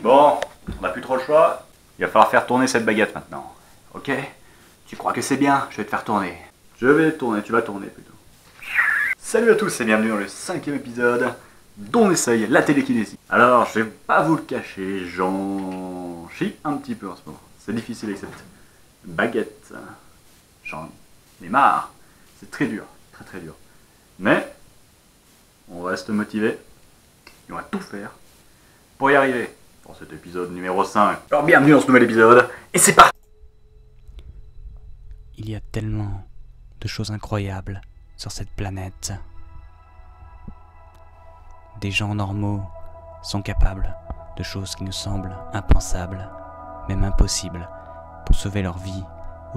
Bon, on n'a plus trop le choix. Il va falloir faire tourner cette baguette maintenant. Ok? Tu crois que c'est bien? Je vais te faire tourner. Je vais tourner, tu vas tourner plutôt. Salut à tous et bienvenue dans le 5e épisode d'On essaye la télékinésie. Alors, je vais pas vous le cacher, j'en chie un petit peu en ce moment. C'est difficile avec cette baguette. J'en ai marre. C'est très dur, très dur. Mais, on reste motivé et on va tout faire pour y arriver pour cet épisode numéro 5. Alors bienvenue dans ce nouvel épisode, et c'est parti. Il y a tellement de choses incroyables sur cette planète. Des gens normaux sont capables de choses qui nous semblent impensables, même impossibles, pour sauver leur vie,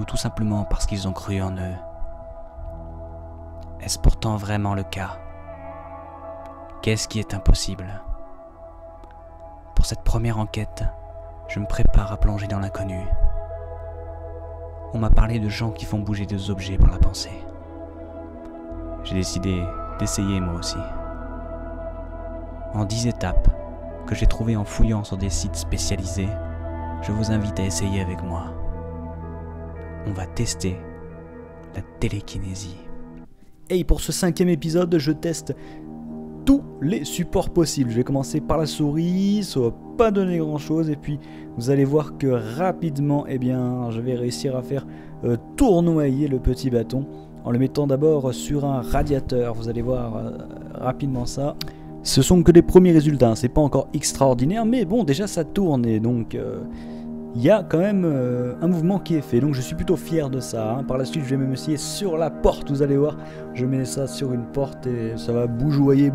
ou tout simplement parce qu'ils ont cru en eux. Est-ce pourtant vraiment le cas? Qu'est-ce qui est impossible? Pour cette première enquête, je me prépare à plonger dans l'inconnu. On m'a parlé de gens qui font bouger des objets par la pensée. J'ai décidé d'essayer moi aussi. En 10 étapes que j'ai trouvées en fouillant sur des sites spécialisés, je vous invite à essayer avec moi. On va tester la télékinésie. Et pour ce 5e épisode, je teste tous les supports possibles. Je vais commencer par la souris, ça va pas donner grand chose, et puis vous allez voir que rapidement, eh bien, je vais réussir à faire tournoyer le petit bâton en le mettant d'abord sur un radiateur. Vous allez voir rapidement ça. Ce sont que des premiers résultats, hein. C'est pas encore extraordinaire, mais bon, déjà ça tourne, et donc il y a quand même un mouvement qui est fait, donc je suis plutôt fier de ça, hein. Par la suite, je vais même essayer sur la porte, vous allez voir, je mets ça sur une porte et ça va bougeoyer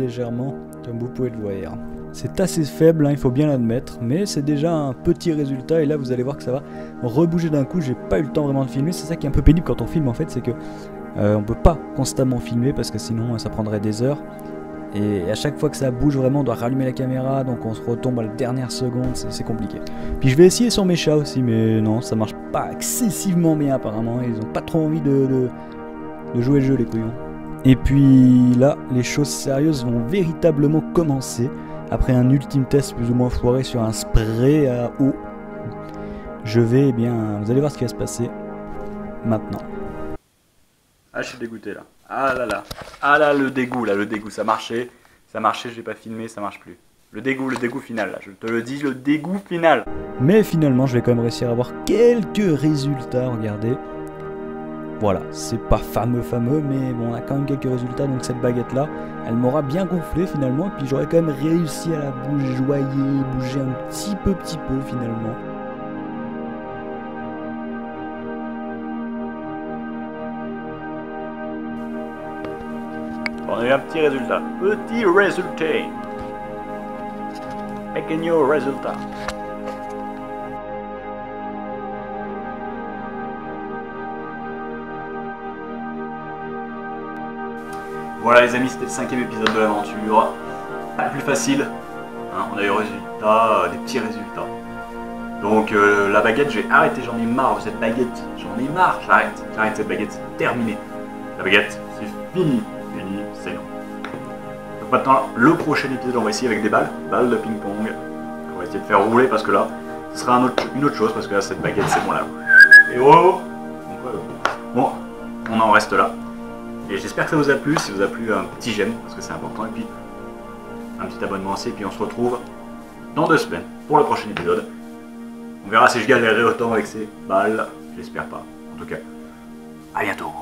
légèrement, comme vous pouvez le voir. C'est assez faible, hein, il faut bien l'admettre, mais c'est déjà un petit résultat, et là vous allez voir que ça va rebouger d'un coup. J'ai pas eu le temps vraiment de filmer, c'est ça qui est un peu pénible quand on filme en fait, c'est que on peut pas constamment filmer parce que sinon ça prendrait des heures. Et à chaque fois que ça bouge vraiment, on doit rallumer la caméra, donc on se retombe à la dernière seconde, c'est compliqué. Puis je vais essayer sur mes chats aussi, mais non, ça marche pas excessivement bien apparemment, ils ont pas trop envie de jouer le jeu, les couillons. Et puis là, les choses sérieuses vont véritablement commencer, après un ultime test plus ou moins foiré sur un spray à eau. Je vais, eh bien, vous allez voir ce qui va se passer maintenant. Ah, je suis dégoûté là. Ah là, le dégoût, ça marchait, j'ai pas filmé, ça marche plus. Le dégoût final là, je te le dis, le dégoût final. Mais finalement, je vais quand même réussir à avoir quelques résultats, regardez. Voilà, c'est pas fameux, mais bon, on a quand même quelques résultats, donc cette baguette là, elle m'aura bien gonflé finalement, et puis j'aurais quand même réussi à la bouger un petit peu finalement. On a eu un petit résultat. Pequeño résultat. Voilà les amis, c'était le 5e épisode de l'aventure. Pas le plus facile. Hein, on a eu des petits résultats. Donc la baguette, j'ai arrêté, j'en ai marre de cette baguette. J'en ai marre, j'arrête cette baguette, c'est terminé. La baguette, c'est fini. C'est long. Donc maintenant, le prochain épisode, on va essayer avec des balles de ping-pong. On va essayer de faire rouler parce que là, ce sera une autre chose parce que là, cette baguette, c'est bon là. Et oh, bon, on en reste là. Et j'espère que ça vous a plu. Si vous a plu, un petit j'aime parce que c'est important. Et puis, un petit abonnement aussi. Et puis, on se retrouve dans 2 semaines pour le prochain épisode. On verra si je galérerai autant avec ces balles. J'espère pas. En tout cas, à bientôt.